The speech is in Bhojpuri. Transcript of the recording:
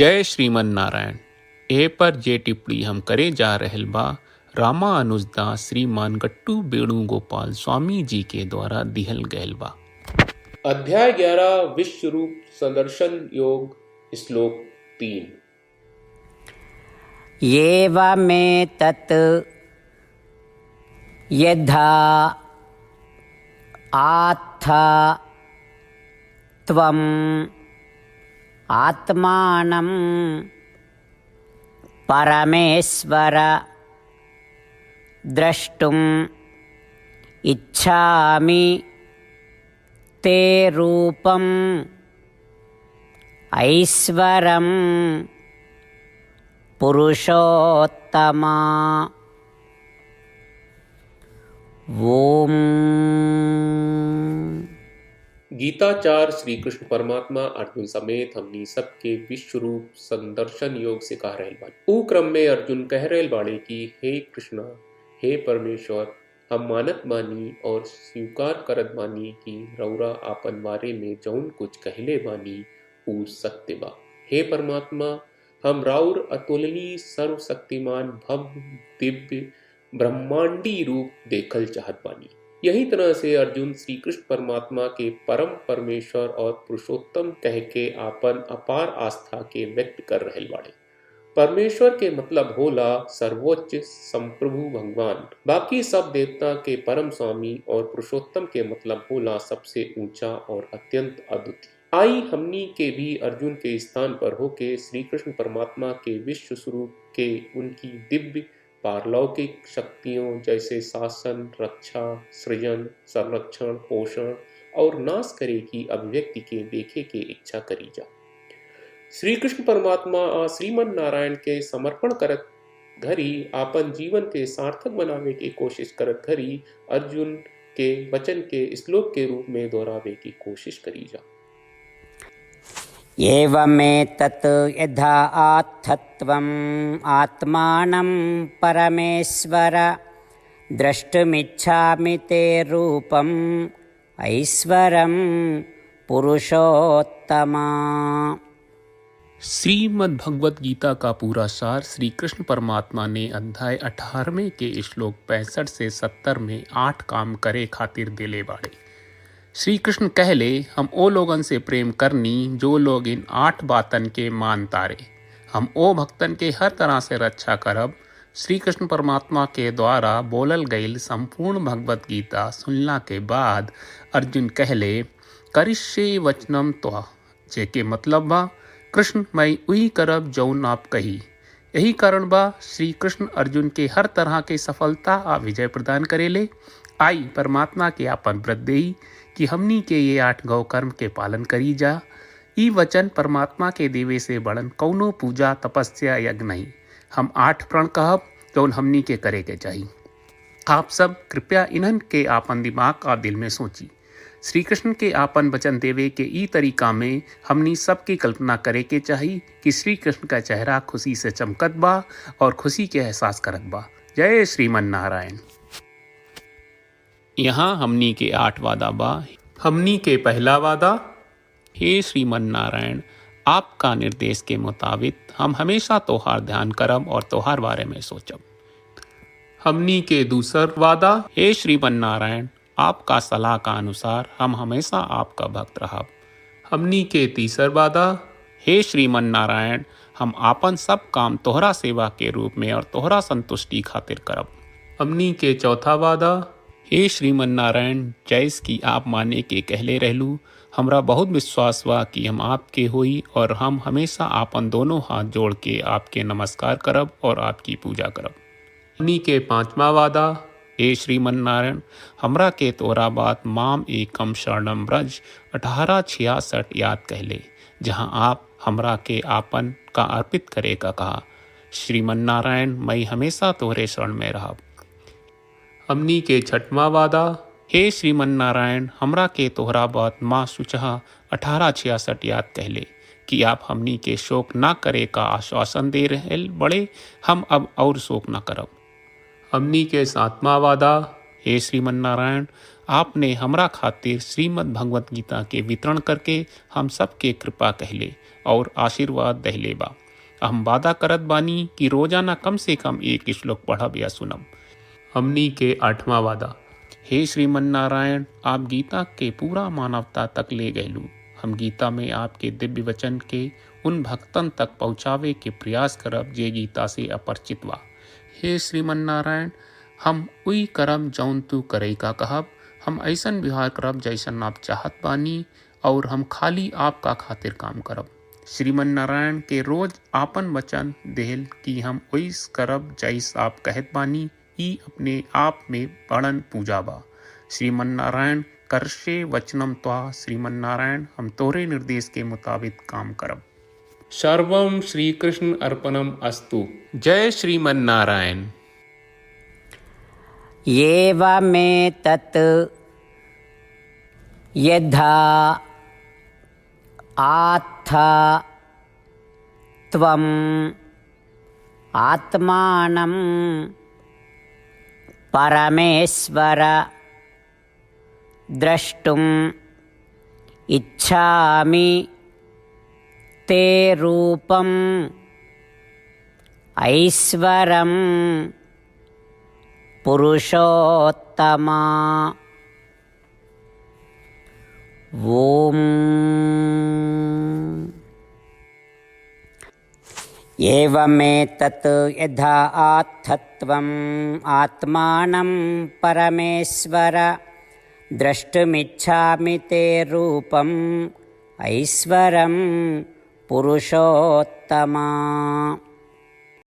जय श्रीमन नारायण। ए पर जे टिप्पणी हम करे जा रहल बा रामानुजदास श्रीमान गट्टू वेणुगोपाल स्वामी जी के द्वारा दिहल गयल बा। अध्याय 11 विश्व रूप संदर्शन योग श्लोक 3। एवमेतत् यथा आत्थ त्वम् आत्मानं परमेश्वर द्रष्टुम् इच्छामि ते रूपम् ऐश्वरं पुरुषोत्तमा। ओम। गीताचार्य श्री कृष्ण परमात्मा अर्जुन समेत हमनी सबके विश्व रूप संदर्शन योग से कह रहे बाड़ी। ऊ क्रम में अर्जुन कह रहे बाड़े कि हे कृष्णा, हे परमेश्वर, हम मानत बानी और स्वीकार करत बानी कि रौरा आपन बारे में जौन कुछ कहले बानी ऊ सत्य बा। हे परमात्मा, हम राउर अतुलनीय सर्वशक्तिमान भव्य दिव्य ब्रह्मांडी रूप देखल चाहत बानी। यही तरह से अर्जुन श्री कृष्ण परमात्मा के परम परमेश्वर और पुरुषोत्तम कह के आपन अपार आस्था के व्यक्त कर रहे बाड़े। परमेश्वर के मतलब होला सर्वोच्च संप्रभु भगवान, बाकी सब देवता के परम स्वामी, और पुरुषोत्तम के मतलब होला सबसे ऊंचा और अत्यंत अद्वितीय। आई हमनी के भी अर्जुन के स्थान पर होके श्री कृष्ण परमात्मा के विश्व स्वरूप के उनकी दिव्य पारलौकिक शक्तियों जैसे शासन, रक्षा, सृजन, संरक्षण, पोषण और नाश करे की अभिव्यक्ति के देखे के इच्छा करी जा। श्री कृष्ण परमात्मा श्रीमन नारायण के समर्पण करत घरी आपन जीवन के सार्थक बनावे की कोशिश करत घरी अर्जुन के वचन के श्लोक के रूप में दोहरावे की कोशिश करी जा। एवमेतत् यथा आत्थ त्वम् आत्मानं परमेश्वर द्रष्टुमिच्छामि ते रूपम् ऐश्वरं पुरुषोत्तमा। श्रीमद् भगवत गीता का पूरा सार श्री कृष्ण परमात्मा ने अध्याय 18वें के श्लोक 65 से 70 में 8 काम करे खातिर दिले बाड़े। श्री कृष्ण कहले, हम ओ लोगन से प्रेम करनी जो लोग इन 8 बातन के मान तारे। हम ओ भक्तन के हर तरह से रक्षा करब। श्री कृष्ण परमात्मा के द्वारा बोलल गईल संपूर्ण भगवत गीता सुनला के बाद अर्जुन कहले, करिष्ये वचनम त्वा, जेके मतलब बा कृष्ण मैं वही करब जौन आप कही। यही कारण बा श्री कृष्ण अर्जुन के हर तरह के सफलता आ विजय प्रदान करेले। आई परमात्मा के आपन व्रत देई कि हमनी के ये 8 गौ कर्म के पालन करी जा। ई वचन परमात्मा के देवे से बड़न कौनो पूजा तपस्या यज्ञ नहीं। हम 8 प्रण कहब जौन हमनी के करे के चाहिए। आप सब कृपया इन्हन के आपन दिमाग और दिल में सोची। श्री कृष्ण के आपन वचन देवे के ई तरीका में हमनी सबकी कल्पना करे के चाहिए कि श्री कृष्ण का चेहरा खुशी से चमकत बा और खुशी के एहसास करत बा। जय श्रीमन नारायण। यहाँ हमनी के 8 वादा बा। हमनी के पहला वादा, हे श्रीमन नारायण, आपका निर्देश के मुताबिक हम हमेशा तोहार ध्यान करब और तोहार बारे में सोचब। हमनी के दूसर वादा, हे श्रीमन नारायण, आपका सलाह का अनुसार हम हमेशा आपका भक्त रहब। हमनी के तीसर वादा, हे श्रीमन नारायण, हम आपन सब काम तोहरा सेवा के रूप में और तोहरा संतुष्टि खातिर करब। हमनी के चौथा वादा, हे श्रीमन नारायण, जैस की आप माने के कहले रहलू, हमरा बहुत विश्वास बा कि हम आपके होई और हम हमेशा आपन दोनों हाथ जोड़ के आपके नमस्कार करब और आपकी पूजा करब। हमनी के पांचवा वादा, हे श्रीमन नारायण, हमरा के तोरा बात माम एकम शरणम ब्रज 1866 याद कहले, जहाँ आप हमरा के आपन का अर्पित करे का कहा। श्रीमन नारायण, मैं हमेशा तोहरे शरण में रहब। हमनी के छठवां वादा, हे श्रीमन नारायण, हमरा के तोहरा बात माँ सुचहा 1866 याद कहले कि आप हमनी के शोक ना करे का आश्वासन दे रहे बड़े, हम अब और शोक ना करब। हमनी के 7वां वादा, हे श्रीमन नारायण, आपने हमरा खातिर श्रीमद् भगवत गीता के वितरण करके हम सबके कृपा कहले और आशीर्वाद दहले बा। हम वादा करत बानी कि रोजाना कम से कम एक श्लोक पढ़ब या सुनब। हमनी के 8वां वादा। हे श्रीमन नारायण, आप गीता के पूरा मानवता तक ले गयलू। हम गीता में आपके दिव्य वचन के उन भक्तन तक पहुँचावे के प्रयास करब जे गीता से अपरिचित बा। हे श्रीमन नारायण, हम उई करम जौन तू करे का कहब। हम ऐसन व्यवहार करब जैसन आप चाहत बानी और हम खाली आपका खातिर काम करब। श्रीमन नारायण के रोज आपन वचन देहल कि हम ओइस करब जैस आप कहत बानी, ई अपने आप में बड़न पूजा बा। श्रीमन नारायण, करशे वचनम त्वा। श्रीमन नारायण, हम तोरे निर्देश के मुताबिक काम करब। सर्वम श्री कृष्ण अर्पणम अस्तु। जय श्रीमन नारायण। एवमेतत् यथा आत्थ त्वम् आत्मानं परमेश्वर द्रष्टुम् इच्छामि ते रूपम् ऐश्वरं पुरुषोत्तमा। ओम। एवमेतत् यथा आत्थत्वम् आत्मानं परमेश्वर द्रष्टुमिच्छामि ते रूपम् ऐश्वरं पुरुषोत्तमा।